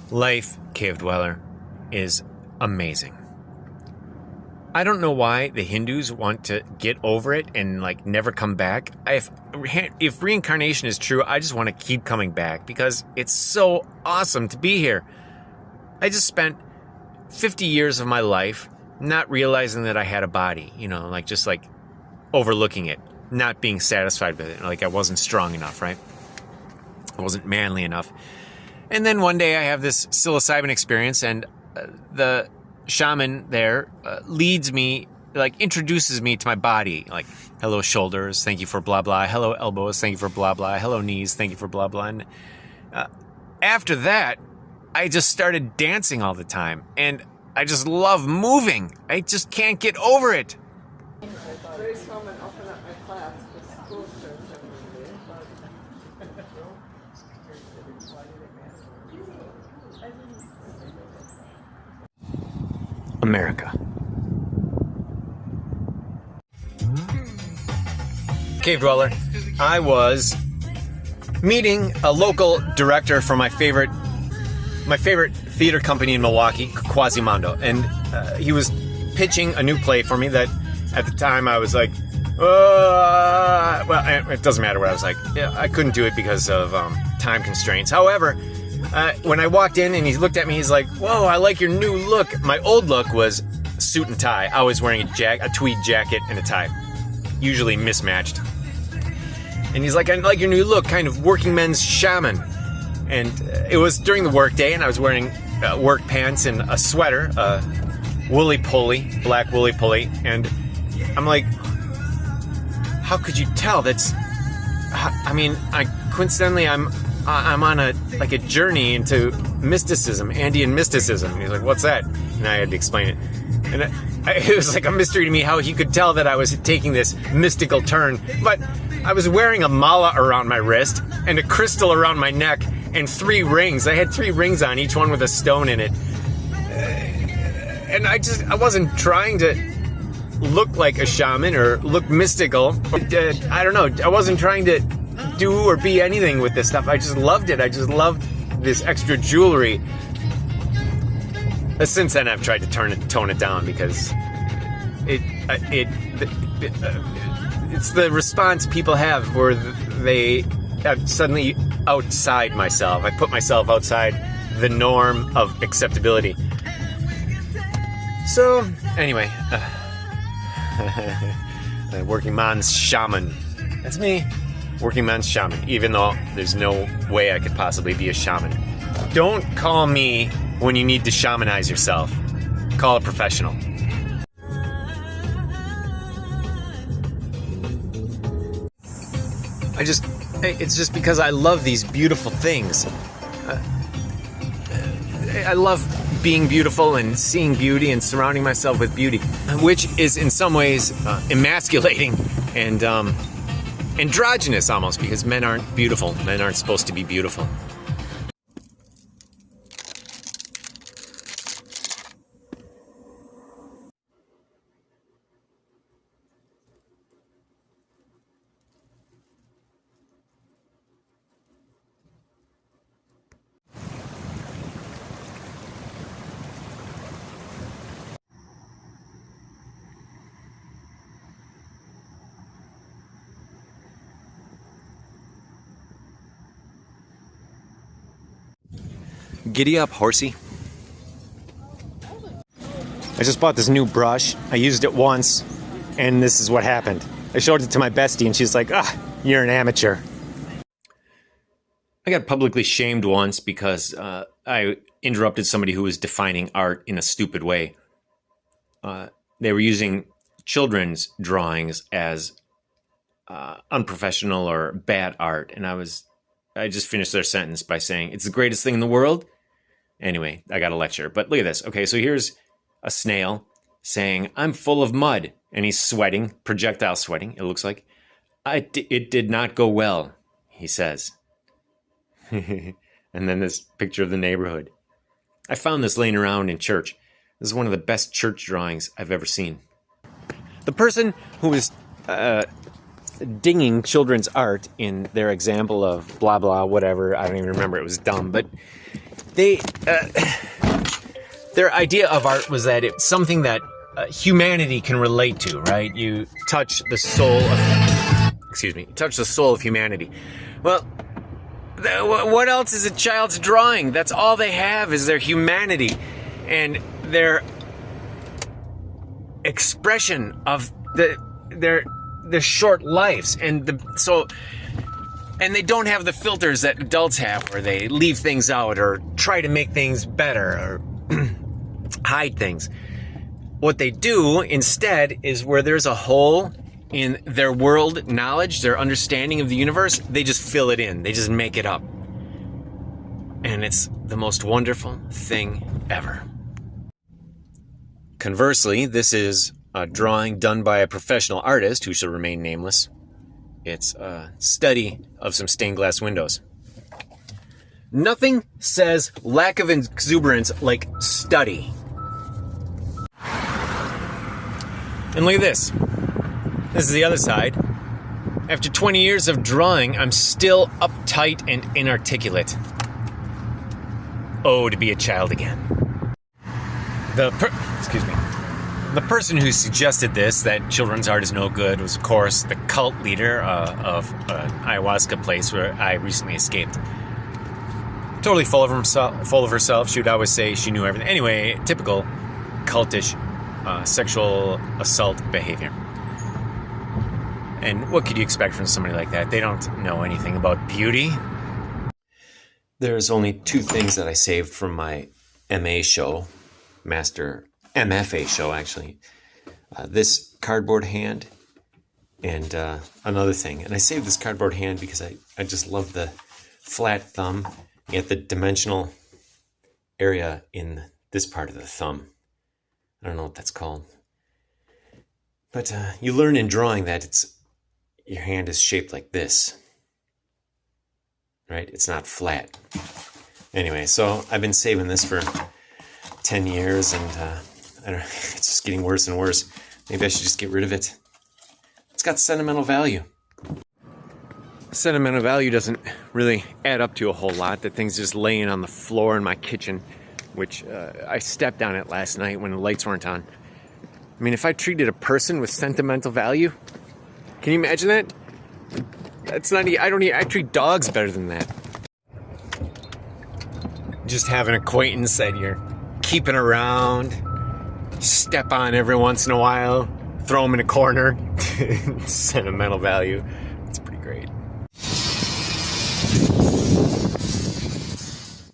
Life, cave dweller, is amazing. I don't know why the Hindus want to get over it and like never come back. If reincarnation is true, I just want to keep coming back because it's so awesome to be here. I just spent 50 years of my life not realizing that I had a body, just overlooking it, not being satisfied with it. Like I wasn't strong enough, right? I wasn't manly enough. And then one day I have this psilocybin experience, and the shaman there leads me, introduces me to my body. Like, hello shoulders, thank you for blah blah. Hello elbows, thank you for blah blah. Hello knees, thank you for blah blah. And after that, I just started dancing all the time, and I just love moving. I just can't get over it. Very common, often at my class, because school starts America. Cave dweller, I was meeting a local director for my favorite theater company in Milwaukee, Quasimodo, and he was pitching a new play for me that at the time I was like, well, it doesn't matter what I was like. Yeah, I couldn't do it because of time constraints. However, when I walked in and he looked at me, he's like, whoa, I like your new look. My old look was suit and tie. I was wearing a tweed jacket and a tie, usually mismatched. And he's like, I like your new look, kind of working men's shaman. And it was during the work day, and I was wearing work pants and a sweater, woolly pulley, black woolly pulley. And I'm like, how could you tell? Coincidentally, I'm on a journey into mysticism, Andean mysticism. And he's like, what's that? And I had to explain it. And it was like a mystery to me how he could tell that I was taking this mystical turn. But I was wearing a mala around my wrist and a crystal around my neck and 3 rings. I had 3 rings on, each one with a stone in it. And I wasn't trying to look like a shaman or look mystical. I don't know. I wasn't trying to do or be anything with this stuff. I just loved it. I just loved this extra jewelry. Since then, I've tried to tone it down because it's the response people have where they suddenly outside myself. I put myself outside the norm of acceptability. So, anyway, working man's shaman. That's me. Working man's shaman, even though there's no way I could possibly be a shaman. Don't call me when you need to shamanize yourself. Call a professional. It's just because I love these beautiful things. I love being beautiful and seeing beauty and surrounding myself with beauty, which is in some ways emasculating and androgynous almost, because men aren't beautiful. Men aren't supposed to be beautiful. Giddy up, horsey. I just bought this new brush. I used it once, and this is what happened. I showed it to my bestie, and she's like, you're an amateur. I got publicly shamed once because I interrupted somebody who was defining art in a stupid way. They were using children's drawings as unprofessional or bad art, and I just finished their sentence by saying, it's the greatest thing in the world. Anyway, I got a lecture. But look at this. Okay, so here's a snail saying, I'm full of mud. And he's sweating, projectile sweating, it looks like. It did not go well, he says. And then this picture of the neighborhood. I found this laying around in church. This is one of the best church drawings I've ever seen. The person who was dinging children's art in their example of blah blah whatever, I don't even remember, it was dumb, but they their idea of art was that it's something that humanity can relate to, right? You touch the soul of, touch the soul of humanity. Well, what else is a child's drawing? That's all they have is their humanity and their expression of their short lives, and they don't have the filters that adults have, where they leave things out or try to make things better or hide things. What they do instead is, where there's a hole in their world knowledge, their understanding of the universe, they just fill it in. They just make it up. And it's the most wonderful thing ever. Conversely, this is a drawing done by a professional artist who shall remain nameless. It's a study of some stained glass windows. Nothing says lack of exuberance like study. And look at this. This is the other side. After 20 years of drawing, I'm still uptight and inarticulate. Oh, to be a child again. The person who suggested this, that children's art is no good, was, of course, the cult leader of an ayahuasca place where I recently escaped. Totally full of herself. She would always say she knew everything. Anyway, typical cultish sexual assault behavior. And what could you expect from somebody like that? They don't know anything about beauty. There's only two things that I saved from my MA show, Master MFA show, actually. This cardboard hand and another thing. And I saved this cardboard hand because I just love the flat thumb at the dimensional area in this part of the thumb. I don't know what that's called. But you learn in drawing that your hand is shaped like this. Right? It's not flat. Anyway, so I've been saving this for 10 years, and I don't know, it's just getting worse and worse. Maybe I should just get rid of it. It's got sentimental value. Sentimental value doesn't really add up to a whole lot. That thing's just laying on the floor in my kitchen, which I stepped on it last night when the lights weren't on. I mean, if I treated a person with sentimental value, can you imagine that? That's not. I treat dogs better than that. Just have an acquaintance that you're keeping around, step on every once in a while, throw them in a corner. Sentimental value. It's pretty great.